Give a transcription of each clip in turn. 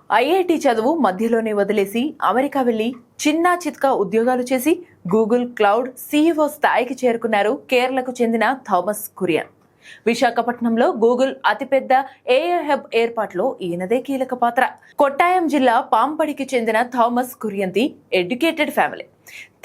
IIT చదువు మధ్యలోనే వదిలేసి అమెరికా వెళ్లి చిన్నా చిత్కా ఉద్యోగాలు చేసి గూగుల్ క్లౌడ్ సీఈఓ స్థాయికి చేరుకున్నారు కేరళకు చెందిన థామస్ కురియన్. విశాఖపట్నంలో గూగుల్ అతిపెద్ద ఏఐ హబ్ ఏర్పాటులో ఈయనదే కీలక పాత్ర. కొట్టాయం జిల్లా పాంపడికి చెందిన థామస్ కురియన్ది ఎడ్యుకేటెడ్ ఫ్యామిలీ.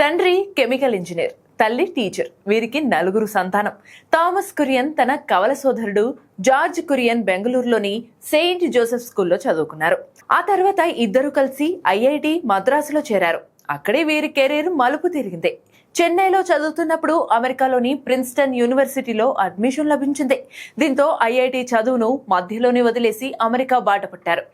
తండ్రి కెమికల్ ఇంజనీర్, తల్లి టీచర్. వీరికి 4 సంతానం. థామస్ కురియన్ తన కవల సోదరుడు జార్జ్ కురియన్ బెంగళూరులోని సెయింట్ జోసెఫ్ స్కూల్లో చదువుకున్నారు. ఆ తర్వాత ఇద్దరు కలిసి ఐఐటి మద్రాసులో చేరారు. అక్కడే వీరి కెరీర్ మలుపు తిరిగింది. చెన్నైలో చదువుతున్నప్పుడు అమెరికాలోని ప్రిన్స్టన్ యూనివర్సిటీలో అడ్మిషన్ లభించింది. దీంతో ఐఐటి చదువును మధ్యలోనే వదిలేసి అమెరికా బాట పట్టారు.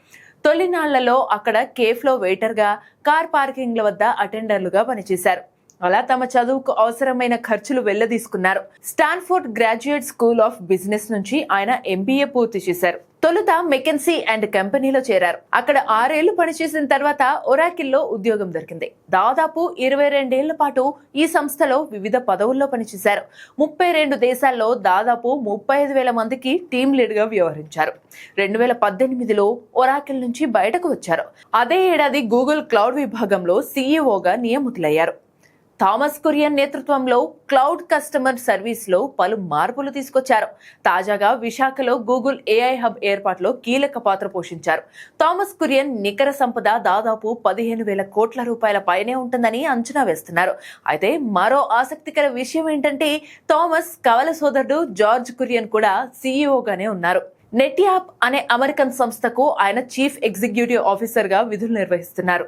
తొలినాళ్లలో అక్కడ కేఫ్లో వెయిటర్గా, కార్ పార్కింగ్ల వద్ద అటెండర్లుగా పనిచేశారు. అలా తమ చదువుకు అవసరమైన ఖర్చులు వెళ్లదీసుకున్నారు. Stanford graduate school of business నుంచి ఆయన ఎంబీఏ పూర్తి చేశారు. తొలుత మెకెన్సీ అండ్ కంపెనీలో చేరారు. అక్కడ 6 ఏళ్లు పనిచేసిన తర్వాత ఒరాకిల్లో ఉద్యోగం దొరికింది. దాదాపు 22 ఏళ్ల పాటు ఈ సంస్థలో వివిధ పదవుల్లో పనిచేశారు. 32 దేశాల్లో దాదాపు 35,000 మందికి టీమ్ లీడ్ గా వ్యవహరించారు. 2018లో ఒరాకిల్ నుంచి బయటకు వచ్చారు. అదే ఏడాది గూగుల్ క్లౌడ్ విభాగంలో సీఈఓగా నియమితులయ్యారు. థామస్ కురియన్ నేతృత్వంలో క్లౌడ్ కస్టమర్ సర్వీస్ లో పలు మార్పులు తీసుకొచ్చారు. తాజాగా విశాఖలో గూగుల్ ఏఐ హబ్ ఏర్పాటులో కీలక పాత్ర పోషించారు. థామస్ కురియన్ నికర సంపద దాదాపు 15,000 కోట్ల రూపాయల పైనే ఉంటుందని అంచనా వేస్తున్నారు. అయితే మరో ఆసక్తికర విషయం ఏంటంటే థామస్ కవల సోదరుడు జార్జ్ కురియన్ కూడా సీఈఓగానే ఉన్నారు. నెట్యాప్ అనే అమెరికన్ సంస్థకు ఆయన చీఫ్ ఎగ్జిక్యూటివ్ ఆఫీసర్ గా విధులు నిర్వహిస్తున్నారు.